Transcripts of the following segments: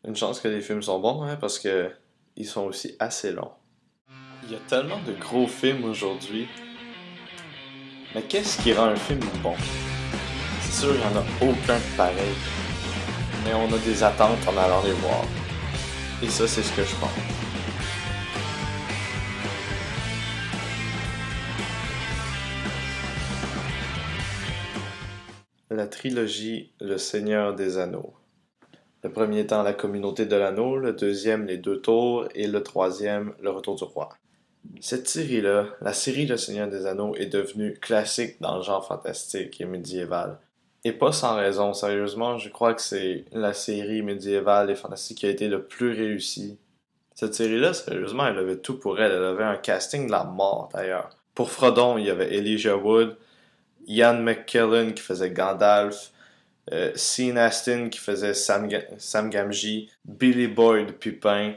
Une chance que les films sont bons, hein, parce que ils sont aussi assez longs. Il y a tellement de gros films aujourd'hui, mais qu'est-ce qui rend un film bon? C'est sûr, il n'y en a aucun de pareil, mais on a des attentes en allant les voir. Et ça, c'est ce que je pense. La trilogie Le Seigneur des Anneaux. Le premier étant La Communauté de l'Anneau, le deuxième Les Deux Tours et le troisième Le Retour du Roi. Cette série-là, la série Le Seigneur des Anneaux, est devenue classique dans le genre fantastique et médiéval. Et pas sans raison, sérieusement, je crois que c'est la série médiévale et fantastique qui a été le plus réussie. Cette série-là, sérieusement, elle avait tout pour elle. Elle avait un casting de la mort, d'ailleurs. Pour Frodon, il y avait Elijah Wood, Ian McKellen qui faisait Gandalf, Sean Astin qui faisait Sam Gamgee, Billy Boyd Pupin,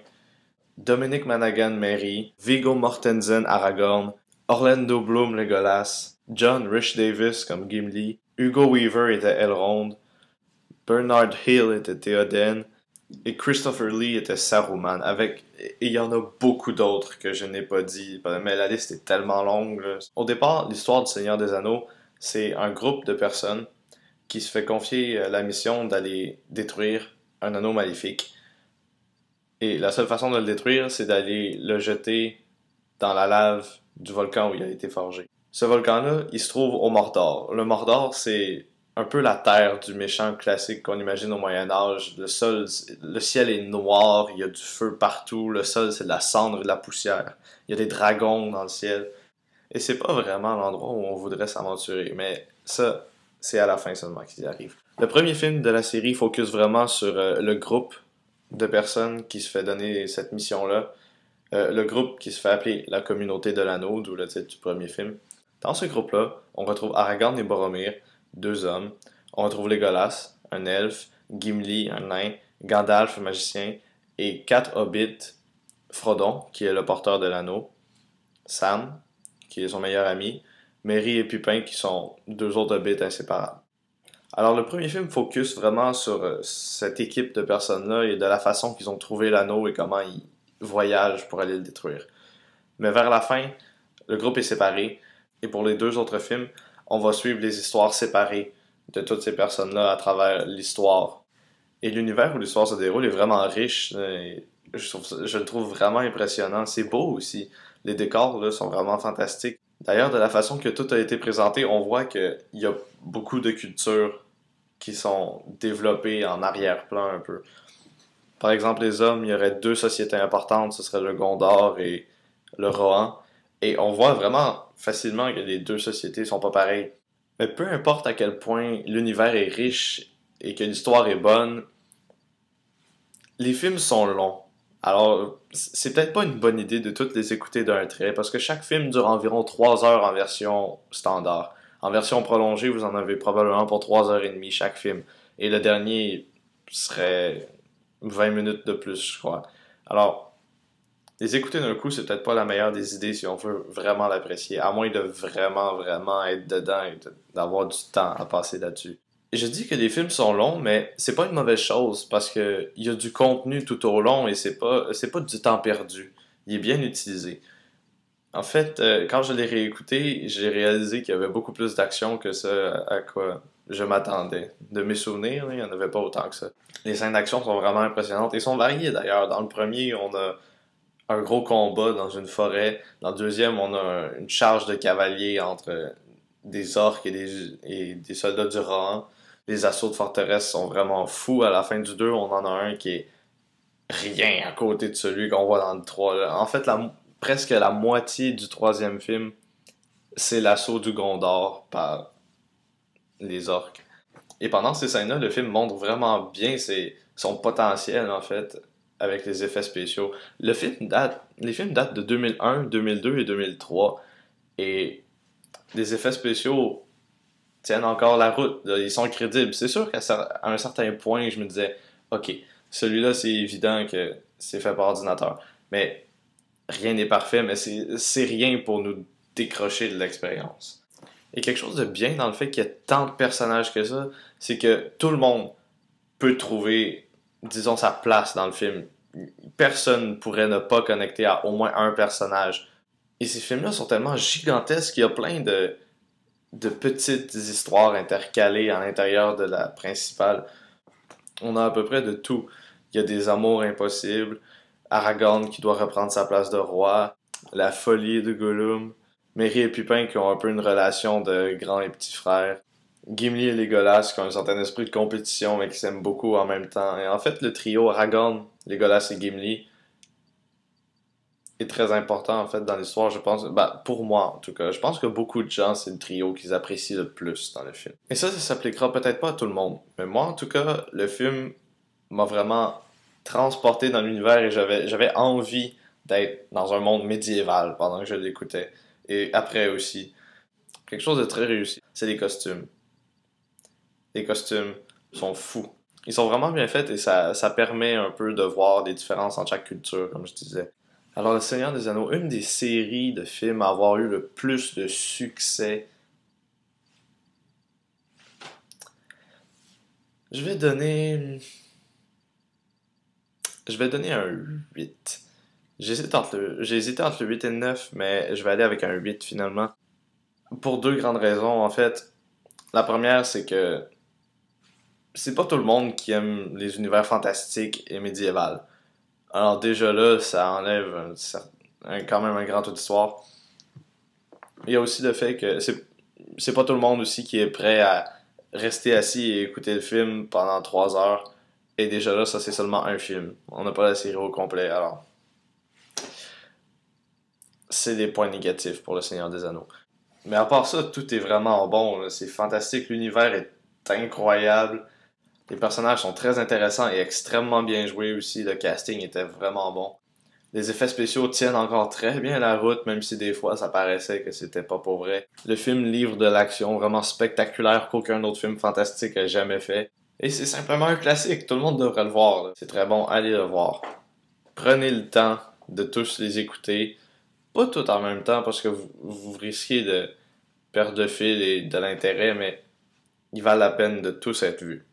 Dominic Monaghan Merry, Viggo Mortensen Aragorn, Orlando Bloom Legolas, John Rhys Davis comme Gimli, Hugo Weaver était Elrond, Bernard Hill était Théoden et Christopher Lee était Saruman. Et il y en a beaucoup d'autres que je n'ai pas dit, mais la liste est tellement longue, là. Au départ, l'histoire du Seigneur des Anneaux, c'est un groupe de personnes qui se fait confier la mission d'aller détruire un anneau maléfique. Et la seule façon de le détruire, c'est d'aller le jeter dans la lave du volcan où il a été forgé. Ce volcan-là, il se trouve au Mordor. Le Mordor, c'est un peu la terre du méchant classique qu'on imagine au Moyen Âge. Le ciel est noir, il y a du feu partout, le sol c'est de la cendre et de la poussière. Il y a des dragons dans le ciel. Et c'est pas vraiment l'endroit où on voudrait s'aventurer, mais ça, c'est à la fin seulement qu'il y arrive. Le premier film de la série focus vraiment sur le groupe de personnes qui se fait donner cette mission-là. Le groupe qui se fait appeler la Communauté de l'Anneau, d'où le titre du premier film. Dans ce groupe-là, on retrouve Aragorn et Boromir, deux hommes. On retrouve Legolas, un elfe, Gimli, un nain, Gandalf, un magicien, et quatre hobbits, Frodon, qui est le porteur de l'anneau, Sam, qui est son meilleur ami, Merry et Pupin, qui sont deux autres hobbits inséparables. Alors le premier film focus vraiment sur cette équipe de personnes-là et de la façon qu'ils ont trouvé l'anneau et comment ils voyagent pour aller le détruire. Mais vers la fin, le groupe est séparé et pour les deux autres films, on va suivre les histoires séparées de toutes ces personnes-là à travers l'histoire. Et l'univers où l'histoire se déroule est vraiment riche. Je le trouve vraiment impressionnant. C'est beau aussi. Les décors là, sont vraiment fantastiques. D'ailleurs, de la façon que tout a été présenté, on voit qu'il y a beaucoup de cultures qui sont développées en arrière-plan un peu. Par exemple, les hommes, il y aurait deux sociétés importantes, ce serait le Gondor et le Rohan. Et on voit vraiment facilement que les deux sociétés sont pas pareilles. Mais peu importe à quel point l'univers est riche et que l'histoire est bonne, les films sont longs. Alors, c'est peut-être pas une bonne idée de toutes les écouter d'un trait, parce que chaque film dure environ 3 heures en version standard. En version prolongée, vous en avez probablement pour 3 heures et demie chaque film. Et le dernier serait 20 minutes de plus, je crois. Alors, les écouter d'un coup, c'est peut-être pas la meilleure des idées si on veut vraiment l'apprécier, à moins de vraiment, vraiment être dedans et d'avoir du temps à passer là-dessus. Je dis que les films sont longs, mais c'est pas une mauvaise chose parce que il y a du contenu tout au long et c'est pas du temps perdu. Il est bien utilisé. En fait, quand je l'ai réécouté, j'ai réalisé qu'il y avait beaucoup plus d'action que ça à quoi je m'attendais. De mes souvenirs, il n'y en avait pas autant que ça. Les scènes d'action sont vraiment impressionnantes et sont variées d'ailleurs. Dans le premier, on a un gros combat dans une forêt. Dans le deuxième, on a une charge de cavaliers entre des orques et des soldats du Rohan. Les assauts de forteresse sont vraiment fous. À la fin du 2, on en a un qui est rien à côté de celui qu'on voit dans le 3. Là. En fait, presque la moitié du troisième film, c'est l'assaut du Gondor par les orques. Et pendant ces scènes-là, le film montre vraiment bien son potentiel, en fait, avec les effets spéciaux. Les films datent de 2001, 2002 et 2003. Et les effets spéciaux tiennent encore la route. Là, ils sont crédibles. C'est sûr qu'à un certain point, je me disais, OK, celui-là, c'est évident que c'est fait par ordinateur. Mais rien n'est parfait, mais c'est rien pour nous décrocher de l'expérience. Et quelque chose de bien dans le fait qu'il y ait tant de personnages que ça, c'est que tout le monde peut trouver disons, sa place dans le film. Personne ne pourrait ne pas connecter à au moins un personnage. Et ces films-là sont tellement gigantesques qu'il y a plein de petites histoires intercalées à l'intérieur de la principale. On a à peu près de tout. Il y a des amours impossibles, Aragorn qui doit reprendre sa place de roi, la folie de Gollum, Merry et Pippin qui ont un peu une relation de grand et petit frère, Gimli et Legolas qui ont un certain esprit de compétition mais qui s'aiment beaucoup en même temps. Et en fait, le trio Aragorn, Legolas et Gimli est très important en fait dans l'histoire, je pense. Bah, pour moi en tout cas. Je pense que beaucoup de gens, c'est le trio qu'ils apprécient le plus dans le film. Et ça s'appliquera peut-être pas à tout le monde. Mais moi, en tout cas, le film m'a vraiment transporté dans l'univers et j'avais envie d'être dans un monde médiéval pendant que je l'écoutais. Et après aussi. Quelque chose de très réussi, c'est les costumes. Les costumes sont fous. Ils sont vraiment bien faits et ça permet un peu de voir des différences entre chaque culture, comme je disais. Alors, Le Seigneur des Anneaux, une des séries de films à avoir eu le plus de succès, je vais donner... Je vais donner un 8. J'ai hésité entre le 8 et le 9, mais je vais aller avec un 8 finalement. Pour deux grandes raisons, en fait. La première, c'est que c'est pas tout le monde qui aime les univers fantastiques et médiévals. Alors déjà là, ça enlève quand même un grand auditoire. Il y a aussi le fait que c'est pas tout le monde aussi qui est prêt à rester assis et écouter le film pendant 3 heures. Et déjà là, ça c'est seulement un film. On n'a pas la série au complet, alors c'est des points négatifs pour Le Seigneur des Anneaux. Mais à part ça, tout est vraiment bon, là. C'est fantastique, l'univers est incroyable. Les personnages sont très intéressants et extrêmement bien joués aussi. Le casting était vraiment bon. Les effets spéciaux tiennent encore très bien la route, même si des fois ça paraissait que c'était pas pour vrai. Le film livre de l'action vraiment spectaculaire qu'aucun autre film fantastique a jamais fait. Et c'est simplement un classique, tout le monde devrait le voir, là. C'est très bon, allez le voir. Prenez le temps de tous les écouter. Pas tout en même temps parce que vous risquez de perdre de fil et de l'intérêt, mais il valent la peine de tous être vus.